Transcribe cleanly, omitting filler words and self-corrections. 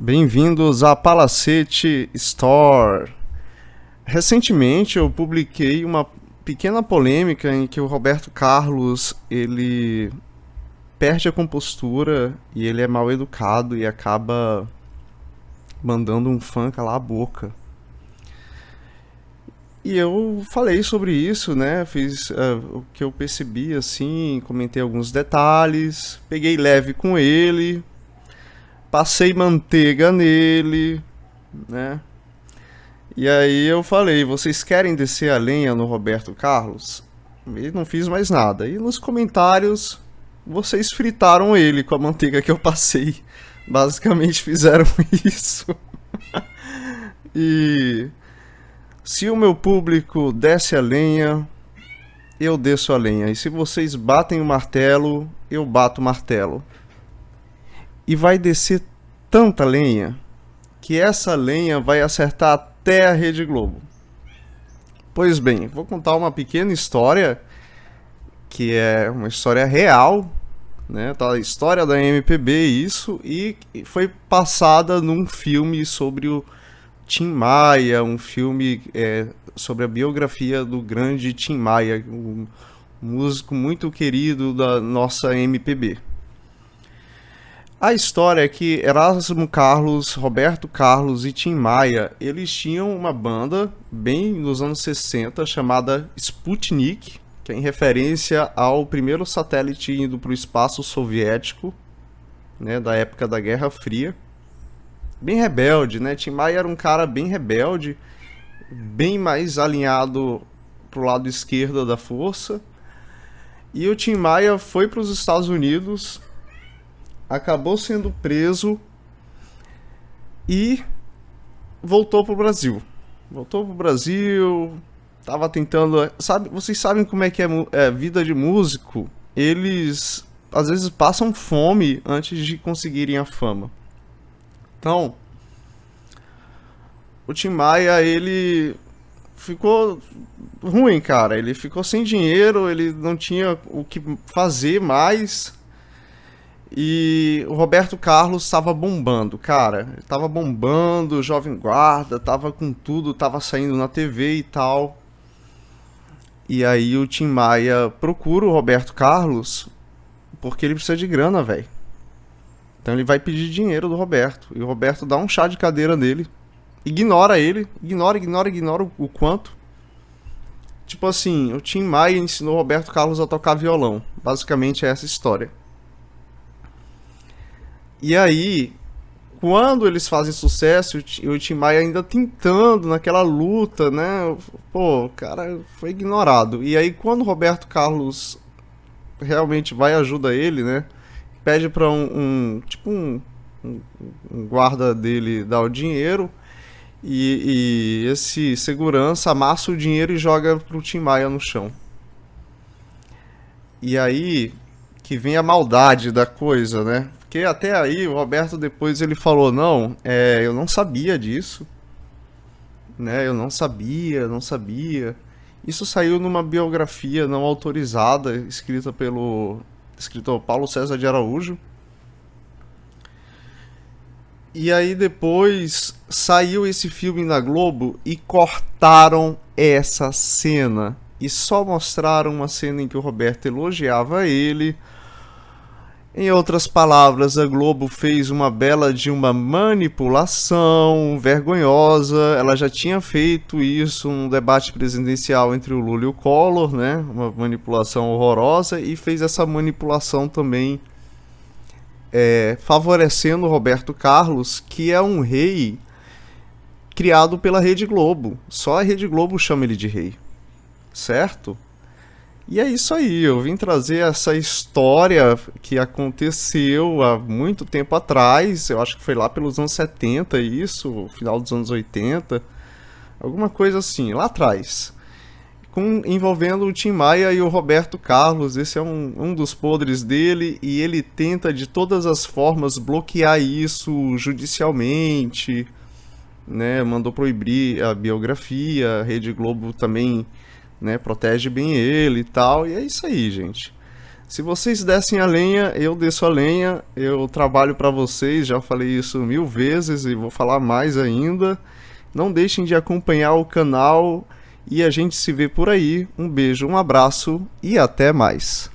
Bem-vindos à Palacete Store. Recentemente eu publiquei uma pequena polêmica em que o Roberto Carlos ele perde a compostura e ele é mal educado e acaba mandando um fã calar a boca. E eu falei sobre isso, né? Fiz o que eu percebi assim, comentei alguns detalhes, peguei leve com ele, passei manteiga nele, né? E aí eu falei, vocês querem descer a lenha no Roberto Carlos? E não fiz mais nada. E nos comentários, vocês fritaram ele com a manteiga que eu passei. Basicamente fizeram isso. E se o meu público desce a lenha, eu desço a lenha. E se vocês batem o martelo, eu bato o martelo. E vai descer tanta lenha que essa lenha vai acertar até a Rede Globo. Pois bem, vou contar uma pequena história que é uma história real, né? Tá, a história da MPB isso, e foi passada num filme sobre o Tim Maia, um filme sobre a biografia do grande Tim Maia, um músico muito querido da nossa MPB. A história é que Erasmo Carlos, Roberto Carlos e Tim Maia, eles tinham uma banda bem nos anos 60 chamada Sputnik, que é em referência ao primeiro satélite indo para o espaço soviético, né, da época da Guerra Fria. Bem rebelde, né? Tim Maia era um cara bem rebelde, bem mais alinhado pro lado esquerdo da força. E o Tim Maia foi para os Estados Unidos, acabou sendo preso e voltou pro Brasil. Voltou pro Brasil, tava tentando... vocês sabem como é que é vida de músico? Eles às vezes passam fome antes de conseguirem a fama. Então, o Tim Maia, ele ficou ruim, cara. Ele ficou sem dinheiro, ele não tinha o que fazer mais. E o Roberto Carlos estava bombando, cara. Ele tava bombando, Jovem Guarda, tava com tudo, tava saindo na TV e tal. E aí o Tim Maia procura o Roberto Carlos porque ele precisa de grana, velho. Então ele vai pedir dinheiro do Roberto. E o Roberto dá um chá de cadeira nele. Ignora ele. Ignora o quanto. Tipo assim, o Tim Maia ensinou o Roberto Carlos a tocar violão. Basicamente é essa história. E aí, quando eles fazem sucesso, o Tim Maia ainda tentando naquela luta, né? Pô, o cara foi ignorado. E aí, quando o Roberto Carlos realmente vai e ajuda ele, né? Pede pra um guarda dele dar o dinheiro. E esse segurança amassa o dinheiro e joga pro Tim Maia no chão. E aí que vem a maldade da coisa, né? Porque até aí o Roberto depois ele falou, não, eu não sabia disso, né? Eu não sabia. Isso saiu numa biografia não autorizada, escrita pelo escritor Paulo César de Araújo. E aí depois saiu esse filme na Globo e cortaram essa cena. E só mostraram uma cena em que o Roberto elogiava ele. Em outras palavras, a Globo fez uma bela de uma manipulação vergonhosa. Ela já tinha feito isso num debate presidencial entre o Lula e o Collor, né? Uma manipulação horrorosa. E fez essa manipulação também favorecendo o Roberto Carlos, que é um rei criado pela Rede Globo. Só a Rede Globo chama ele de rei, certo? E é isso aí, eu vim trazer essa história que aconteceu há muito tempo atrás, eu acho que foi lá pelos anos 70 isso, final dos anos 80, alguma coisa assim, lá atrás. Envolvendo o Tim Maia e o Roberto Carlos. Esse é um dos podres dele e ele tenta de todas as formas bloquear isso judicialmente, né? Mandou proibir a biografia, a Rede Globo também, né, protege bem ele e tal, e é isso aí, gente. Se vocês dessem a lenha, eu desço a lenha. Eu trabalho para vocês, já falei isso 1000 vezes e vou falar mais ainda. Não deixem de acompanhar o canal e a gente se vê por aí. Um beijo, um abraço e até mais.